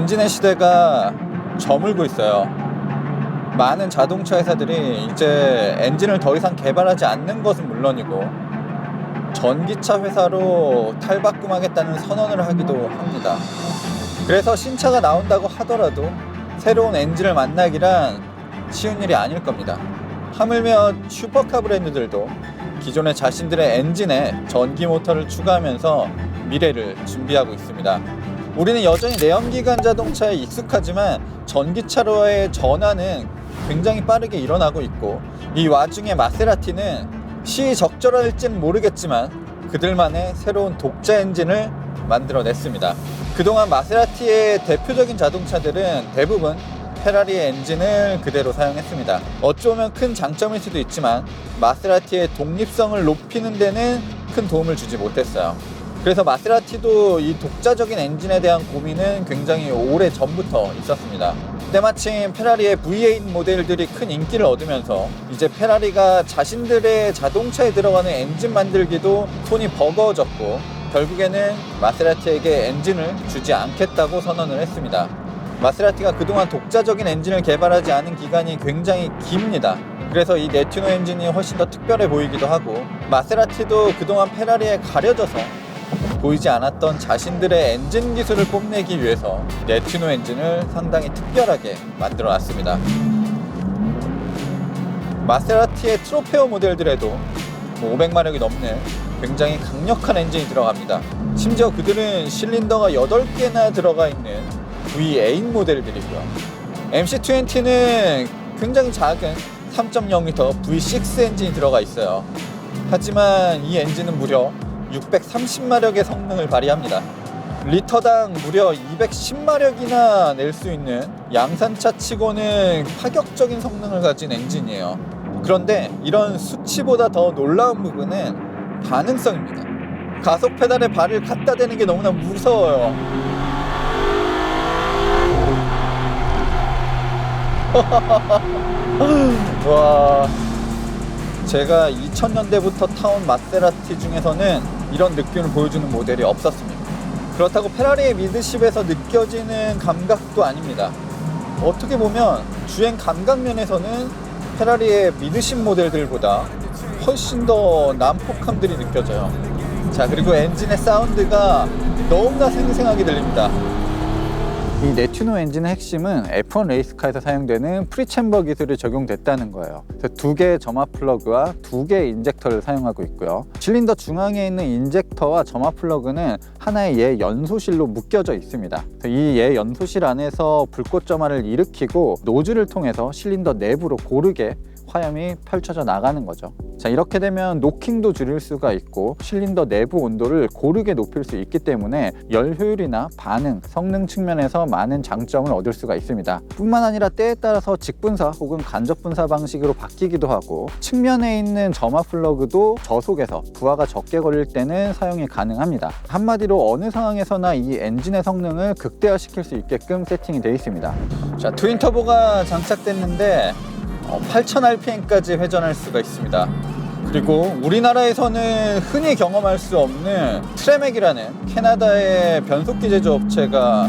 엔진의 시대가 저물고 있어요. 많은 자동차 회사들이 이제 엔진을 더 이상 개발하지 않는 것은 물론이고 전기차 회사로 탈바꿈하겠다는 선언을 하기도 합니다. 그래서 신차가 나온다고 하더라도 새로운 엔진을 만나기란 쉬운 일이 아닐 겁니다. 하물며 슈퍼카 브랜드들도 기존의 자신들의 엔진에 전기 모터를 추가하면서 미래를 준비하고 있습니다. 우리는 여전히 내연기관 자동차에 익숙하지만 전기차로의 전환은 굉장히 빠르게 일어나고 있고, 이 와중에 마세라티는 시적절할지는 모르겠지만 그들만의 새로운 독자 엔진을 만들어냈습니다. 그동안 마세라티의 대표적인 자동차들은 대부분 페라리의 엔진을 그대로 사용했습니다. 어쩌면 큰 장점일 수도 있지만 마세라티의 독립성을 높이는 데는 큰 도움을 주지 못했어요. 그래서 마세라티도 이 독자적인 엔진에 대한 고민은 굉장히 오래 전부터 있었습니다. 때마침 페라리의 V8 모델들이 큰 인기를 얻으면서 이제 페라리가 자신들의 자동차에 들어가는 엔진 만들기도 손이 버거워졌고, 결국에는 마세라티에게 엔진을 주지 않겠다고 선언을 했습니다. 마세라티가 그동안 독자적인 엔진을 개발하지 않은 기간이 굉장히 깁니다. 그래서 이 네튜노 엔진이 훨씬 더 특별해 보이기도 하고, 마세라티도 그동안 페라리에 가려져서 보이지 않았던 자신들의 엔진 기술을 뽐내기 위해서 네튜노 엔진을 상당히 특별하게 만들어 놨습니다. 마세라티의 트로페오 모델들에도 500마력이 넘는 굉장히 강력한 엔진이 들어갑니다. 심지어 그들은 실린더가 8개나 들어가 있는 V8 모델들이고요. MC20는 굉장히 작은 3.0L V6 엔진이 들어가 있어요. 하지만 이 엔진은 무려 630마력의 성능을 발휘합니다. 리터당 무려 210마력이나 낼 수 있는 양산차 치고는 파격적인 성능을 가진 엔진이에요. 그런데 이런 수치보다 더 놀라운 부분은 반응성입니다. 가속 페달에 발을 갖다 대는 게 너무나 무서워요. 와, 제가 2000년대부터 타온 마세라티 중에서는 이런 느낌을 보여주는 모델이 없었습니다. 그렇다고 페라리의 미드십에서 느껴지는 감각도 아닙니다. 어떻게 보면 주행 감각 면에서는 페라리의 미드십 모델들보다 훨씬 더 난폭함들이 느껴져요. 자, 그리고 엔진의 사운드가 너무나 생생하게 들립니다. 이 네튜노 엔진의 핵심은 F1 레이스카에서 사용되는 프리챔버 기술이 적용됐다는 거예요. 2개의 점화 플러그와 2개의 인젝터를 사용하고 있고요. 실린더 중앙에 있는 인젝터와 점화 플러그는 하나의 예 연소실로 묶여져 있습니다. 이 예 연소실 안에서 불꽃 점화를 일으키고 노즐을 통해서 실린더 내부로 고르게 화염이 펼쳐져 나가는 거죠. 자, 이렇게 되면 노킹도 줄일 수가 있고 실린더 내부 온도를 고르게 높일 수 있기 때문에 열 효율이나 반응, 성능 측면에서 많은 장점을 얻을 수가 있습니다. 뿐만 아니라 때에 따라서 직분사 혹은 간접분사 방식으로 바뀌기도 하고, 측면에 있는 점화 플러그도 저속에서 부하가 적게 걸릴 때는 사용이 가능합니다. 한마디로 어느 상황에서나 이 엔진의 성능을 극대화시킬 수 있게끔 세팅이 되어 있습니다. 자, 트윈 터보가 장착됐는데 8000rpm까지 회전할 수가 있습니다. 그리고 우리나라에서는 흔히 경험할 수 없는 트레맥이라는 캐나다의 변속기 제조업체가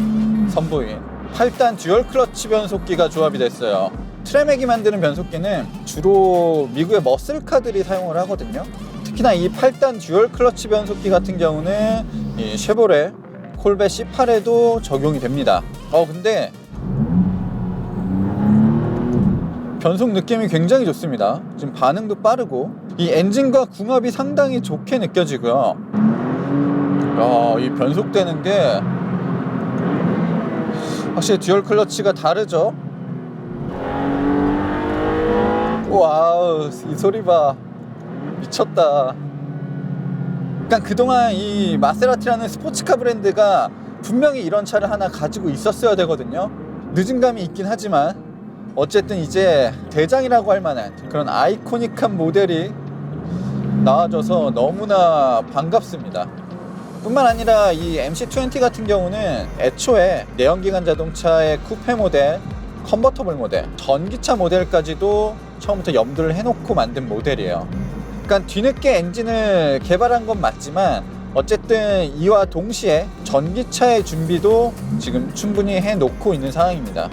선보인 8단 듀얼 클러치 변속기가 조합이 됐어요. 트레맥이 만드는 변속기는 주로 미국의 머슬카들이 사용을 하거든요. 특히나 이 8단 듀얼 클러치 변속기 같은 경우는 이 쉐보레 콜벳 C8에도 적용이 됩니다. 근데 변속 느낌이 굉장히 좋습니다. 지금 반응도 빠르고 이 엔진과 궁합이 상당히 좋게 느껴지고요. 이 변속되는 게 확실히 듀얼 클러치가 다르죠. 와우, 이 소리 봐. 미쳤다. 그러니까 그동안 이 마세라티라는 스포츠카 브랜드가 분명히 이런 차를 하나 가지고 있었어야 되거든요. 늦은 감이 있긴 하지만 어쨌든 이제 대장이라고 할 만한 그런 아이코닉한 모델이 나와줘서 너무나 반갑습니다. 뿐만 아니라 이 MC20 같은 경우는 애초에 내연기관 자동차의 쿠페 모델, 컨버터블 모델, 전기차 모델까지도 처음부터 염두를 해놓고 만든 모델이에요. 그러니까 뒤늦게 엔진을 개발한 건 맞지만 어쨌든 이와 동시에 전기차의 준비도 지금 충분히 해놓고 있는 상황입니다.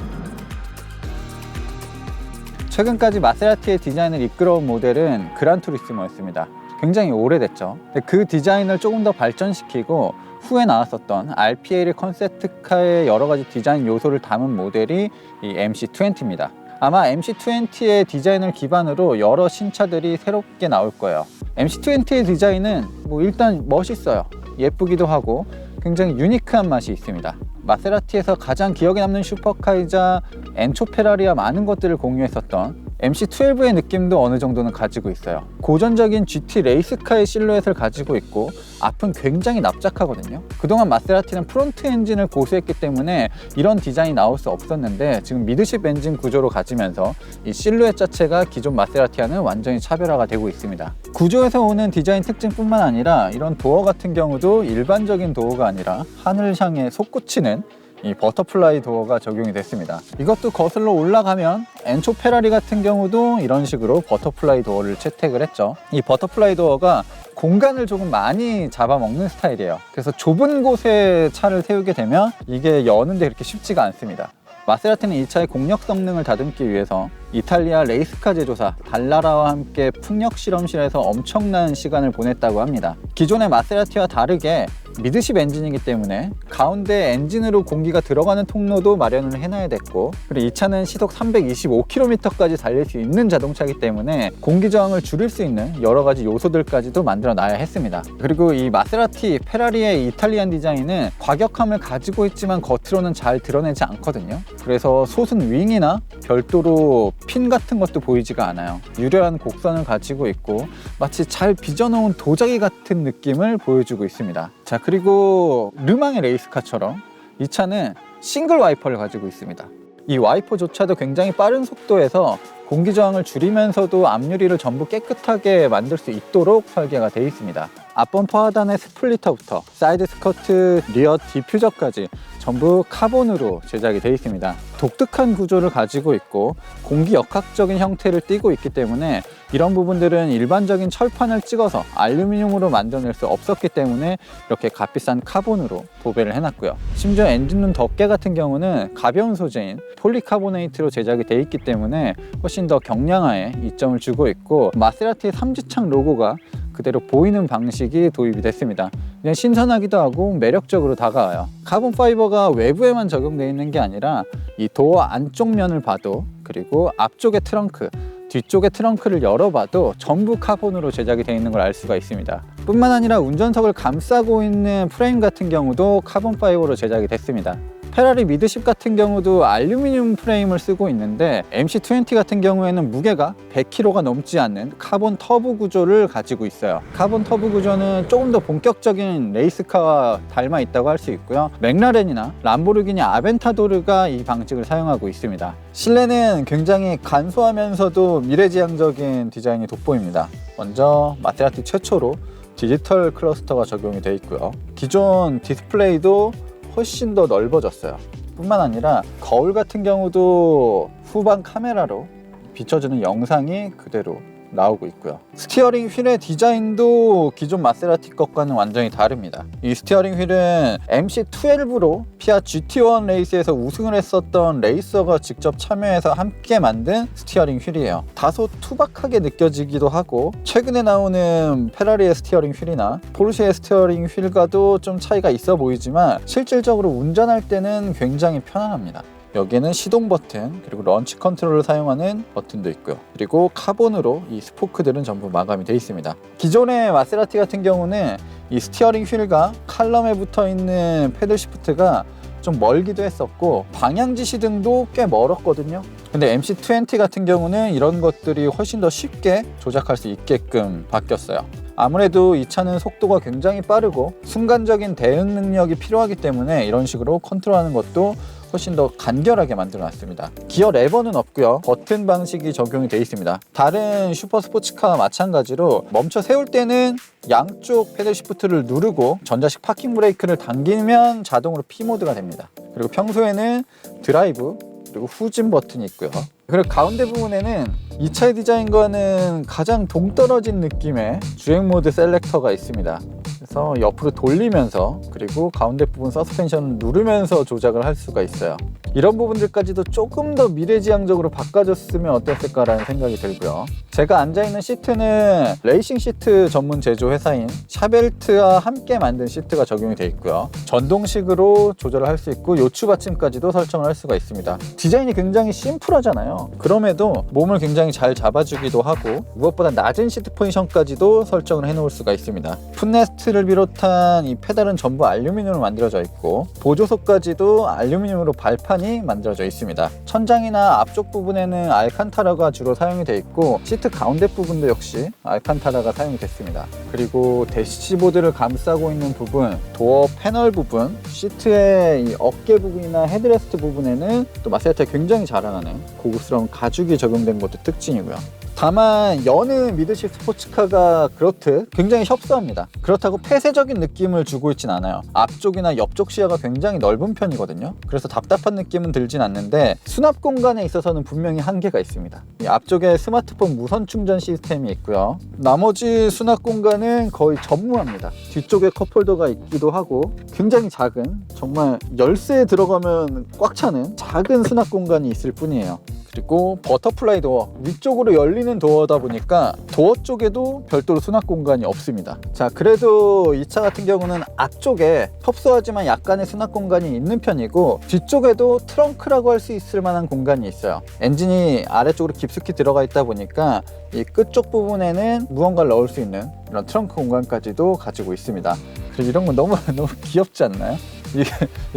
최근까지 마세라티의 디자인을 이끌어온 모델은 그란투리스모였습니다. 굉장히 오래됐죠. 그 디자인을 조금 더 발전시키고 후에 나왔었던 RPL 컨셉트카의 여러 가지 디자인 요소를 담은 모델이 이 MC20입니다. 아마 MC20의 디자인을 기반으로 여러 신차들이 새롭게 나올 거예요. MC20의 디자인은 일단 멋있어요. 예쁘기도 하고 굉장히 유니크한 맛이 있습니다. 마세라티에서 가장 기억에 남는 슈퍼카이자 엔초 페라리와 많은 것들을 공유했었던 MC12의 느낌도 어느 정도는 가지고 있어요. 고전적인 GT 레이스카의 실루엣을 가지고 있고 앞은 굉장히 납작하거든요. 그동안 마세라티는 프론트 엔진을 고수했기 때문에 이런 디자인이 나올 수 없었는데 지금 미드십 엔진 구조로 가지면서 이 실루엣 자체가 기존 마세라티와는 완전히 차별화가 되고 있습니다. 구조에서 오는 디자인 특징뿐만 아니라 이런 도어 같은 경우도 일반적인 도어가 아니라 하늘을 향해 솟구치는 이 버터플라이 도어가 적용이 됐습니다. 이것도 거슬러 올라가면 엔초 페라리 같은 경우도 이런 식으로 버터플라이 도어를 채택을 했죠. 이 버터플라이 도어가 공간을 조금 많이 잡아먹는 스타일이에요. 그래서 좁은 곳에 차를 세우게 되면 이게 여는데 그렇게 쉽지가 않습니다. 마세라티는 이 차의 공력 성능을 다듬기 위해서 이탈리아 레이스카 제조사 달라라와 함께 풍력 실험실에서 엄청난 시간을 보냈다고 합니다. 기존의 마세라티와 다르게 미드십 엔진이기 때문에 가운데 엔진으로 공기가 들어가는 통로도 마련을 해놔야 됐고, 그리고 이 차는 시속 325km까지 달릴 수 있는 자동차이기 때문에 공기 저항을 줄일 수 있는 여러 가지 요소들까지도 만들어 놔야 했습니다. 그리고 이 마세라티, 페라리의 이탈리안 디자인은 과격함을 가지고 있지만 겉으로는 잘 드러내지 않거든요. 그래서 솟은 윙이나 별도로 핀 같은 것도 보이지가 않아요. 유려한 곡선을 가지고 있고 마치 잘 빚어놓은 도자기 같은 느낌을 보여주고 있습니다. 자, 그리고 르망의 레이스카처럼 이 차는 싱글 와이퍼를 가지고 있습니다. 이 와이퍼조차도 굉장히 빠른 속도에서 공기 저항을 줄이면서도 앞유리를 전부 깨끗하게 만들 수 있도록 설계가 되어 있습니다. 앞범퍼 하단의 스플리터부터 사이드 스커트, 리어 디퓨저까지 전부 카본으로 제작이 되어 있습니다. 독특한 구조를 가지고 있고 공기 역학적인 형태를 띠고 있기 때문에 이런 부분들은 일반적인 철판을 찍어서 알루미늄으로 만들어낼 수 없었기 때문에 이렇게 값비싼 카본으로 도배를 해놨고요. 심지어 엔진룸 덮개 같은 경우는 가벼운 소재인 폴리카보네이트로 제작이 되어 있기 때문에 훨씬 더 경량화에 이점을 주고 있고, 마세라티의 삼지창 로고가 그대로 보이는 방식이 도입이 됐습니다. 그냥 신선하기도 하고 매력적으로 다가와요. 카본 파이버가 외부에만 적용되어 있는 게 아니라 이 도어 안쪽 면을 봐도, 그리고 앞쪽의 트렁크, 뒤쪽의 트렁크를 열어봐도 전부 카본으로 제작이 되어 있는 걸 알 수가 있습니다. 뿐만 아니라 운전석을 감싸고 있는 프레임 같은 경우도 카본 파이버로 제작이 됐습니다. 페라리 미드십 같은 경우도 알루미늄 프레임을 쓰고 있는데 MC20 같은 경우에는 무게가 100kg가 넘지 않는 카본 터보 구조를 가지고 있어요. 카본 터보 구조는 조금 더 본격적인 레이스카와 닮아 있다고 할 수 있고요. 맥라렌이나 람보르기니 아벤타도르가 이 방식을 사용하고 있습니다. 실내는 굉장히 간소하면서도 미래지향적인 디자인이 돋보입니다. 먼저 마세라티 최초로 디지털 클러스터가 적용이 되어 있고요. 기존 디스플레이도 훨씬 더 넓어졌어요. 뿐만 아니라 거울 같은 경우도 후방 카메라로 비춰주는 영상이 그대로 나오고 있고요. 스티어링 휠의 디자인도 기존 마세라티 것과는 완전히 다릅니다. 이 스티어링 휠은 MC12로 피아 GT1 레이스에서 우승을 했었던 레이서가 직접 참여해서 함께 만든 스티어링 휠이에요. 다소 투박하게 느껴지기도 하고 최근에 나오는 페라리의 스티어링 휠이나 포르쉐의 스티어링 휠과도 좀 차이가 있어 보이지만 실질적으로 운전할 때는 굉장히 편안합니다. 여기에는 시동 버튼, 그리고 런치 컨트롤을 사용하는 버튼도 있고요. 그리고 카본으로 이 스포크들은 전부 마감이 되어 있습니다. 기존의 마세라티 같은 경우는 이 스티어링 휠과 칼럼에 붙어 있는 패들 시프트가 좀 멀기도 했었고 방향 지시등도 꽤 멀었거든요. 근데 MC20 같은 경우는 이런 것들이 훨씬 더 쉽게 조작할 수 있게끔 바뀌었어요. 아무래도 이 차는 속도가 굉장히 빠르고 순간적인 대응 능력이 필요하기 때문에 이런 식으로 컨트롤하는 것도 훨씬 더 간결하게 만들어 놨습니다. 기어 레버는 없고요. 버튼 방식이 적용이 되어 있습니다. 다른 슈퍼 스포츠카와 마찬가지로 멈춰 세울 때는 양쪽 패들 시프트를 누르고 전자식 파킹 브레이크를 당기면 자동으로 P 모드가 됩니다. 그리고 평소에는 드라이브, 그리고 후진 버튼이 있고요. 그리고 가운데 부분에는 이 차의 디자인과는 가장 동떨어진 느낌의 주행 모드 셀렉터가 있습니다. 그래서 옆으로 돌리면서 그리고 가운데 부분 서스펜션을 누르면서 조작을 할 수가 있어요. 이런 부분들까지도 조금 더 미래지향적으로 바꿔줬으면 어땠을까라는 생각이 들고요. 제가 앉아있는 시트는 레이싱 시트 전문 제조 회사인 샤벨트와 함께 만든 시트가 적용이 되어 있고요. 전동식으로 조절을 할 수 있고 요추 받침까지도 설정을 할 수가 있습니다. 디자인이 굉장히 심플하잖아요. 그럼에도 몸을 굉장히 잘 잡아주기도 하고 무엇보다 낮은 시트 포지션까지도 설정을 해놓을 수가 있습니다. 풋레스트를 비롯한 이 페달은 전부 알루미늄으로 만들어져 있고 보조석까지도 알루미늄으로 발판이 만들어져 있습니다. 천장이나 앞쪽 부분에는 알칸타라가 주로 사용이 되어 있고 시트 가운데 부분도 역시 알칸타라가 사용이 됐습니다. 그리고 대시보드를 감싸고 있는 부분, 도어 패널 부분, 시트의 이 어깨 부분이나 헤드레스트 부분에는 또 마세라티가 굉장히 자랑하는 고급스러운 가죽이 적용된 것도 특징이고요. 다만 여느 미드십 스포츠카가 그렇듯 굉장히 협소합니다. 그렇다고 폐쇄적인 느낌을 주고 있진 않아요. 앞쪽이나 옆쪽 시야가 굉장히 넓은 편이거든요. 그래서 답답한 느낌은 들진 않는데 수납 공간에 있어서는 분명히 한계가 있습니다. 이 앞쪽에 스마트폰 무선 충전 시스템이 있고요. 나머지 수납 공간은 거의 전무합니다. 뒤쪽에 컵홀더가 있기도 하고 굉장히 작은, 정말 열쇠에 들어가면 꽉 차는 작은 수납 공간이 있을 뿐이에요. 그리고 버터플라이 도어, 위쪽으로 열리는 도어다 보니까 도어 쪽에도 별도로 수납 공간이 없습니다. 자, 그래도 이 차 같은 경우는 앞쪽에 협소하지만 약간의 수납 공간이 있는 편이고 뒤쪽에도 트렁크라고 할 수 있을 만한 공간이 있어요. 엔진이 아래쪽으로 깊숙이 들어가 있다 보니까 이 끝쪽 부분에는 무언가를 넣을 수 있는 이런 트렁크 공간까지도 가지고 있습니다. 그리고 이런 건 너무 귀엽지 않나요? 이게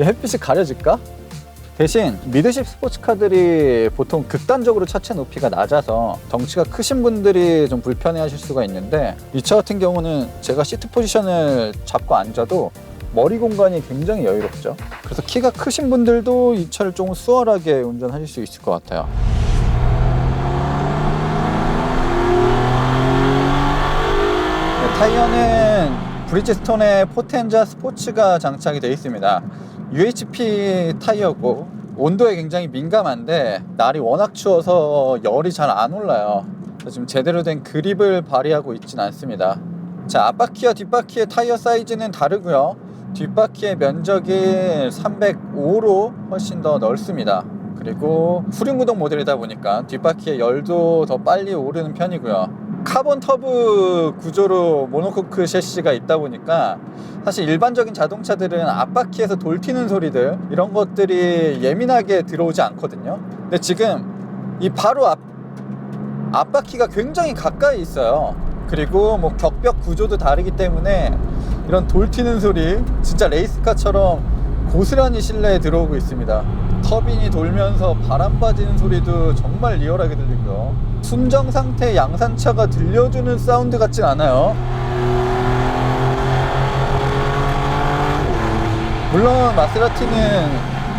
햇빛이 가려질까? 대신 미드십 스포츠카들이 보통 극단적으로 차체 높이가 낮아서 덩치가 크신 분들이 좀 불편해하실 수가 있는데 이 차 같은 경우는 제가 시트 포지션을 잡고 앉아도 머리 공간이 굉장히 여유롭죠. 그래서 키가 크신 분들도 이 차를 조금 수월하게 운전하실 수 있을 것 같아요. 네, 타이어는 브리지스톤의 포텐자 스포츠가 장착이 되어 있습니다. UHP 타이어고 온도에 굉장히 민감한데 날이 워낙 추워서 열이 잘 안 올라요. 지금 제대로 된 그립을 발휘하고 있진 않습니다. 자, 앞바퀴와 뒷바퀴의 타이어 사이즈는 다르고요. 뒷바퀴의 면적이 305로 훨씬 더 넓습니다. 그리고 후륜구동 모델이다 보니까 뒷바퀴의 열도 더 빨리 오르는 편이고요. 카본 터브 구조로 모노코크 셰시가 있다 보니까 사실 일반적인 자동차들은 앞바퀴에서 돌 튀는 소리들 이런 것들이 예민하게 들어오지 않거든요. 근데 지금 이 바로 앞바퀴가 굉장히 가까이 있어요. 그리고 뭐 격벽 구조도 다르기 때문에 이런 돌 튀는 소리 진짜 레이스카처럼 고스란히 실내에 들어오고 있습니다. 터빈이 돌면서 바람 빠지는 소리도 정말 리얼하게 들리고요. 순정 상태의 양산차가 들려주는 사운드 같진 않아요. 물론 마세라티는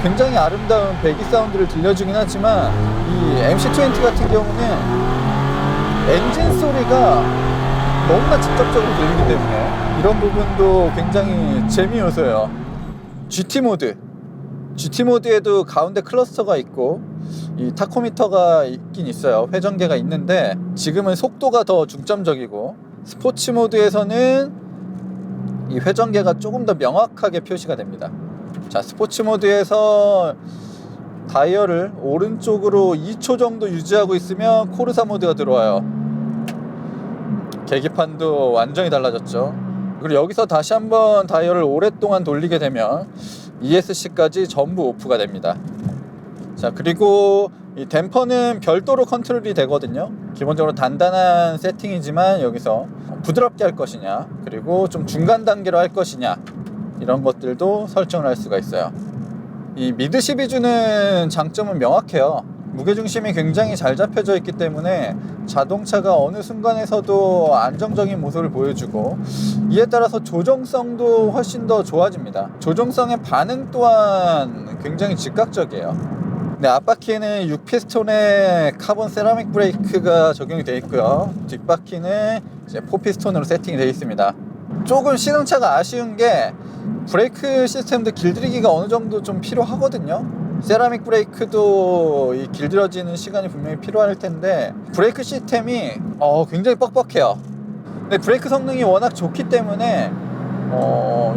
굉장히 아름다운 배기 사운드를 들려주긴 하지만 이 MC20 같은 경우는 엔진 소리가 너무나 직접적으로 들리기 때문에 이런 부분도 굉장히 재미요소예요. GT 모드에도 가운데 클러스터가 있고 이 타코미터가 있긴 있어요. 회전계가 있는데 지금은 속도가 더 중점적이고 스포츠 모드에서는 이 회전계가 조금 더 명확하게 표시가 됩니다. 자, 스포츠 모드에서 다이얼을 오른쪽으로 2초 정도 유지하고 있으면 코르사 모드가 들어와요. 계기판도 완전히 달라졌죠. 그리고 여기서 다시 한번 다이얼을 오랫동안 돌리게 되면 ESC까지 전부 오프가 됩니다. 자, 그리고 이 댐퍼는 별도로 컨트롤이 되거든요. 기본적으로 단단한 세팅이지만 여기서 부드럽게 할 것이냐, 그리고 좀 중간 단계로 할 것이냐, 이런 것들도 설정을 할 수가 있어요. 이 미드십이 주는 장점은 명확해요. 무게중심이 굉장히 잘 잡혀져 있기 때문에 자동차가 어느 순간에서도 안정적인 모습을 보여주고 이에 따라서 조정성도 훨씬 더 좋아집니다. 조정성의 반응 또한 굉장히 즉각적이에요. 네, 앞바퀴에는 6피스톤의 카본 세라믹 브레이크가 적용이 되어 있고요. 뒷바퀴는 이제 4피스톤으로 세팅이 되어 있습니다. 조금 시승차가 아쉬운 게 브레이크 시스템도 길들이기가 어느 정도 좀 필요하거든요. 세라믹 브레이크도 이 길들여지는 시간이 분명히 필요할 텐데 브레이크 시스템이 굉장히 뻑뻑해요. 근데 브레이크 성능이 워낙 좋기 때문에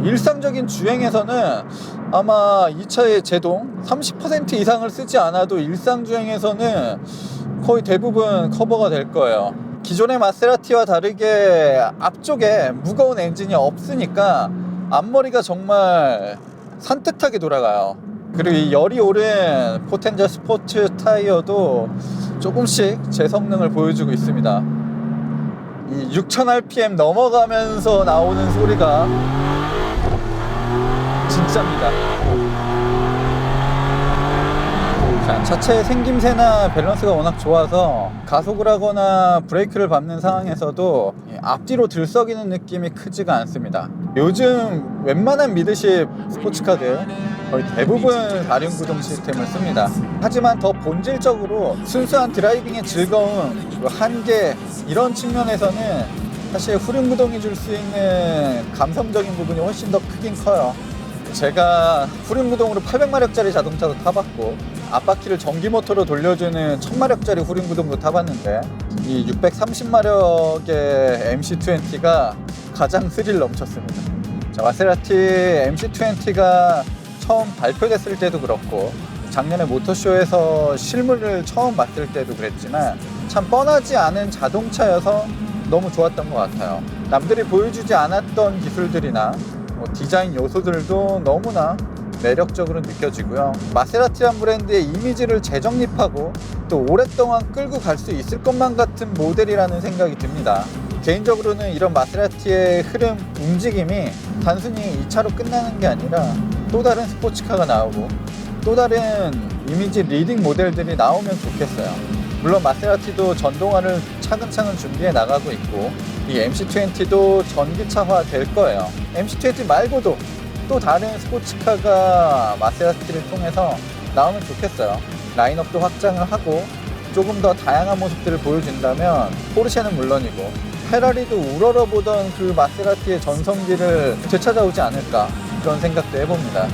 일상적인 주행에서는 아마 이 차의 제동 30% 이상을 쓰지 않아도 일상 주행에서는 거의 대부분 커버가 될 거예요. 기존의 마세라티와 다르게 앞쪽에 무거운 엔진이 없으니까 앞머리가 정말 산뜻하게 돌아가요. 그리고 이 열이 오른 포텐자 스포츠 타이어도 조금씩 제 성능을 보여주고 있습니다. 이 6000rpm 넘어가면서 나오는 소리가 진짜입니다. 자, 차체의 생김새나 밸런스가 워낙 좋아서 가속을 하거나 브레이크를 밟는 상황에서도 앞뒤로 들썩이는 느낌이 크지가 않습니다. 요즘 웬만한 미드십 스포츠카들 거의 대부분 4륜구동 시스템을 씁니다. 하지만 더 본질적으로 순수한 드라이빙의 즐거움, 한계 이런 측면에서는 사실 후륜구동이 줄 수 있는 감성적인 부분이 훨씬 더 크긴 커요. 제가 후륜구동으로 800마력짜리 자동차도 타봤고 앞바퀴를 전기모터로 돌려주는 1000마력짜리 후륜구동도 타봤는데 이 630마력의 MC20가 가장 스릴 넘쳤습니다. 자, 마세라티 MC20가 처음 발표됐을 때도 그렇고 작년에 모터쇼에서 실물을 처음 봤을 때도 그랬지만 참 뻔하지 않은 자동차여서 너무 좋았던 것 같아요. 남들이 보여주지 않았던 기술들이나 디자인 요소들도 너무나 매력적으로 느껴지고요. 마세라티란 브랜드의 이미지를 재정립하고 또 오랫동안 끌고 갈 수 있을 것만 같은 모델이라는 생각이 듭니다. 개인적으로는 이런 마세라티의 흐름, 움직임이 단순히 이 차로 끝나는 게 아니라 또 다른 스포츠카가 나오고 또 다른 이미지 리딩 모델들이 나오면 좋겠어요. 물론 마세라티도 전동화를 차근차근 준비해 나가고 있고 이 MC20도 전기차화 될 거예요. MC20 말고도 또 다른 스포츠카가 마세라티를 통해서 나오면 좋겠어요. 라인업도 확장을 하고 조금 더 다양한 모습들을 보여준다면 포르쉐는 물론이고 페라리도 우러러보던 그 마세라티의 전성기를 되찾아오지 않을까 그런 생각도 해봅니다.